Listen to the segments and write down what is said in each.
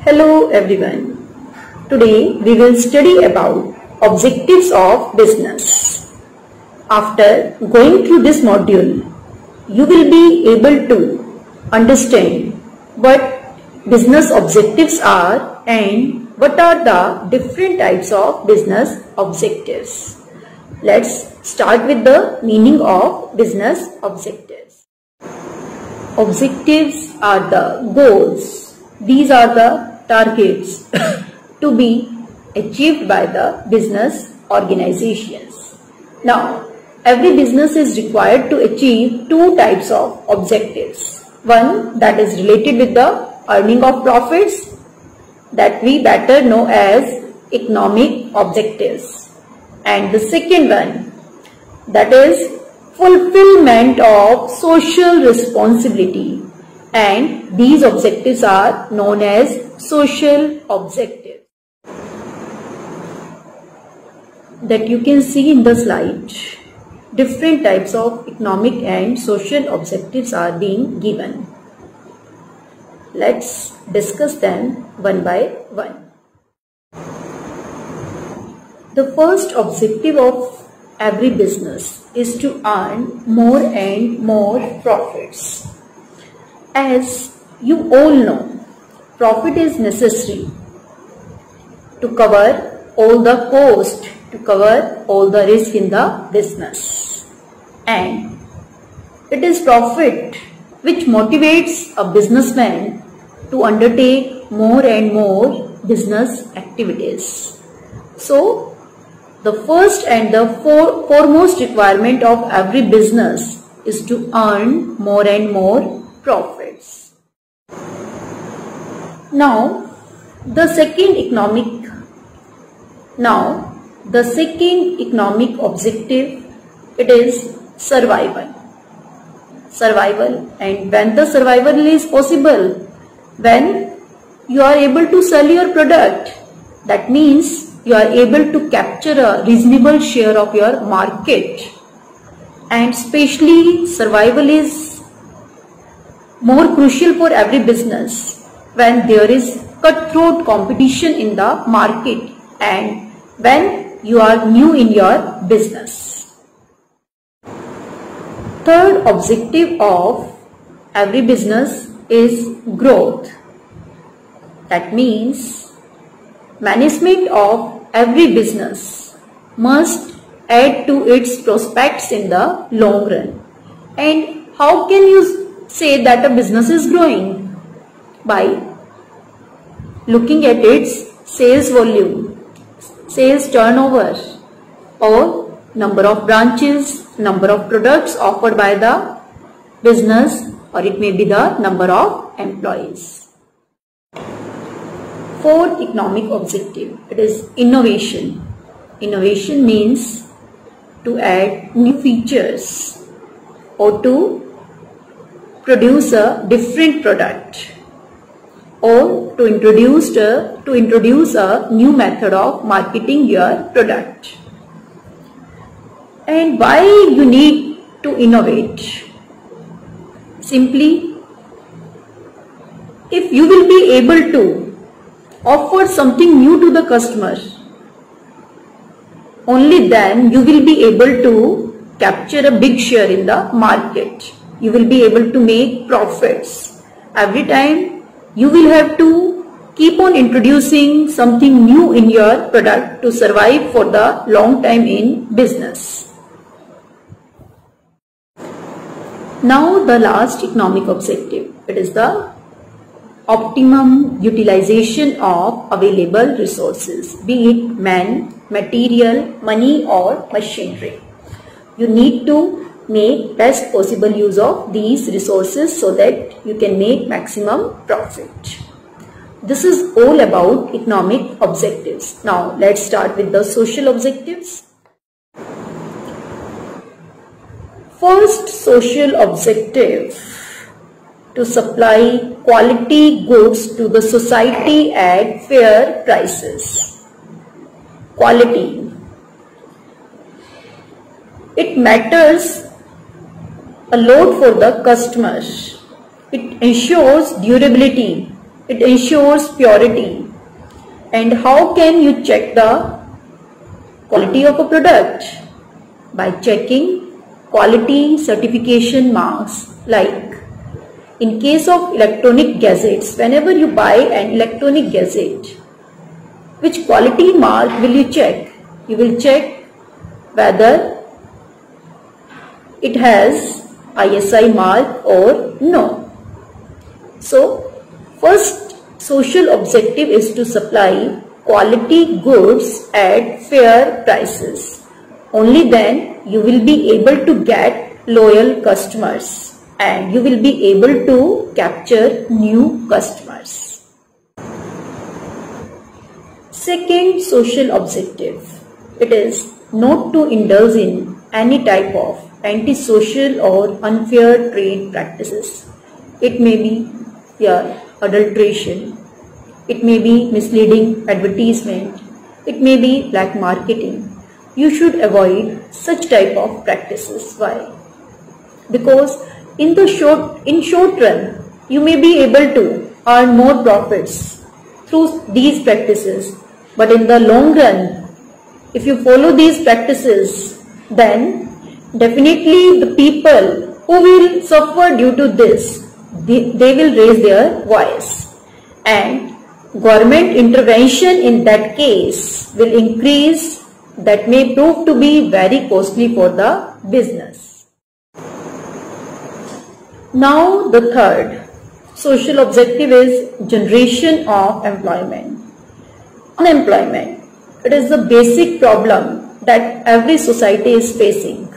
Hello everyone. Today we will study about objectives of business. After going through this module, you will be able to understand what business objectives are and what are the different types of business objectives. Let's start with the meaning of business objectives. Objectives are the goals. These are the targets to be achieved by the business organizations. Now, every business is required to achieve two types of objectives. One that is related with the earning of profits, that we better know as economic objectives. And the second one, that is fulfillment of social responsibility, and these objectives are known as social objectives. That you can see in the slide, different types of economic and social objectives are being given. Let's discuss them one by one. The first objective of every business is to earn more and more profits. As you all know, profit is necessary to cover all the cost, to cover all the risk in the business. And it is profit which motivates a businessman to undertake more and more business activities. So, the first and the foremost requirement of every business is to earn more and more profits. Now, the second economic objective, it is survival. Survival, and when the survival is possible, when you are able to sell your product, that means you are able to capture a reasonable share of your market. And especially survival is more crucial for every business when there is cutthroat competition in the market and when you are new in your business. Third objective of every business is growth. That means management of every business must add to its prospects in the long run. And how can you say that a business is growing? By looking at its sales volume, sales turnover, or number of branches, number of products offered by the business, or it may be the number of employees. Fourth economic objective, it is innovation. Innovation means to add new features or to produce a different product or to introduce a new method of marketing your product. And why you need to innovate? Simply, if you will be able to offer something new to the customer, only then you will be able to capture a big share in the market. You will be able to make profits. Every time you will have to keep on introducing something new in your product to survive for the long time in business. Now the last economic objective, it is the optimum utilization of available resources, be it man, material, money or machinery. You need to make best possible use of these resources so that you can make maximum profit. This is all about economic objectives. Now let's start with the social objectives. First social objective, to supply quality goods to the society at fair prices. Quality. It matters a lot for the customers. It ensures durability It ensures purity. And how can you check the quality of a product? By checking quality certification marks. Like in case of electronic gadgets, whenever you buy an electronic gadget, which quality mark will you check? You will check whether it has ISI mark or no. So, first social objective is to supply quality goods at fair prices. Only then you will be able to get loyal customers and you will be able to capture new customers. Second social objective, it is not to indulge in any type of antisocial or unfair trade practices. It may be adulteration, it may be misleading advertisement, it may be black marketing. You should avoid such type of practices. Why? Because in short run, you may be able to earn more profits through these practices. But in the long run, if you follow these practices, then definitely the people who will suffer due to this, they will raise their voice. And government intervention in that case will increase, that may prove to be very costly for the business. Now the third social objective is generation of employment. Unemployment, it is the basic problem that every society is facing.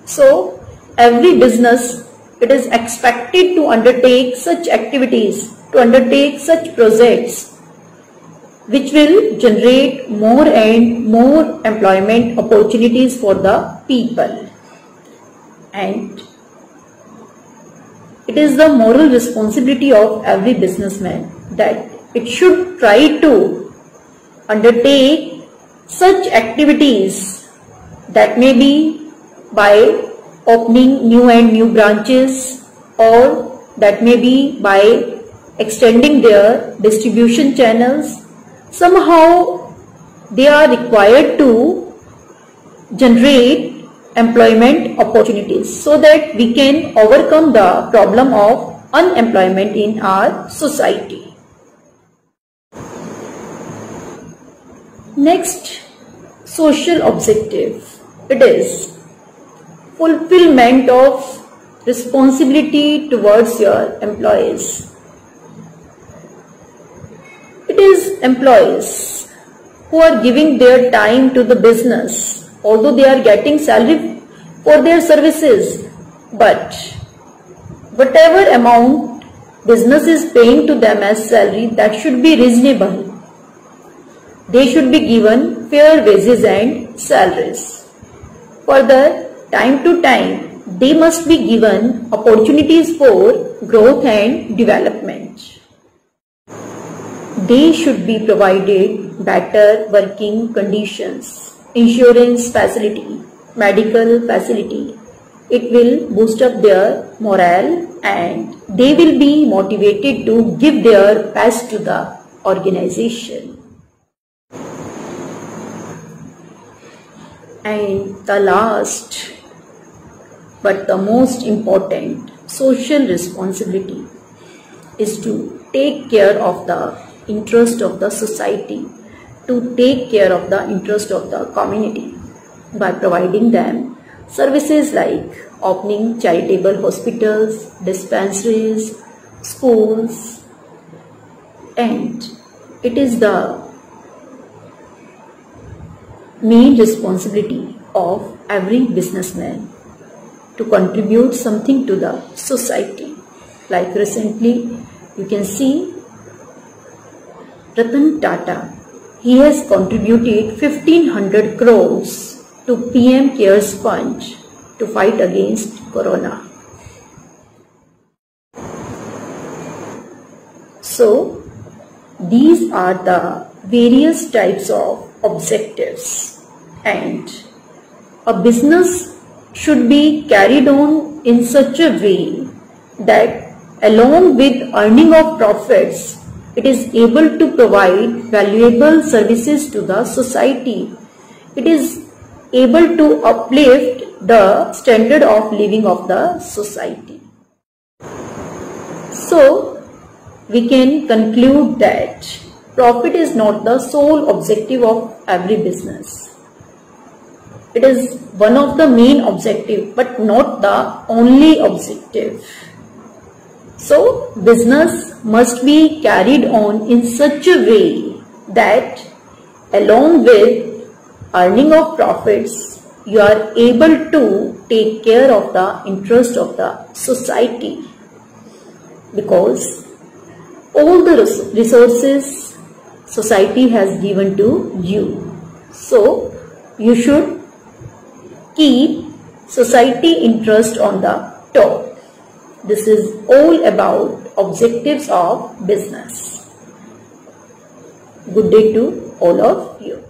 So every business, it is expected to undertake such activities, to undertake such projects which will generate more and more employment opportunities for the people. And it is the moral responsibility of every businessman that it should try to undertake such activities, that may be by opening new branches, or that may be by extending their distribution channels. Somehow they are required to generate employment opportunities so that we can overcome the problem of unemployment in our society. Next social objective, it is fulfillment of responsibility towards your employees. It is employees who are giving their time to the business, although they are getting salary for their services, but whatever amount business is paying to them as salary, that should be reasonable. They should be given fair wages and salaries. Further, time to time, they must be given opportunities for growth and development. They should be provided better working conditions, insurance facility, medical facility. It will boost up their morale and they will be motivated to give their best to the organization. And the last but the most important social responsibility is to take care of the interest of the society, to take care of the interest of the community by providing them services like opening charitable hospitals, dispensaries, schools, and it is the main responsibility of every businessman to contribute something to the society. Like recently, you can see Ratan Tata. He has contributed 1500 crores to PM CARES Fund to fight against Corona. So, these are the various types of objectives, and a business should be carried on in such a way that along with earning of profits, It is able to provide valuable services to the society. It is able to uplift the standard of living of the society. So, we can conclude that profit is not the sole objective of every business. It is one of the main objectives, but not the only objective. So, business must be carried on in such a way that along with earning of profits, you are able to take care of the interest of the society, because all the resources society has given to you. So, you should keep society interest on the top. This is all about objectives of business. Good day to all of you.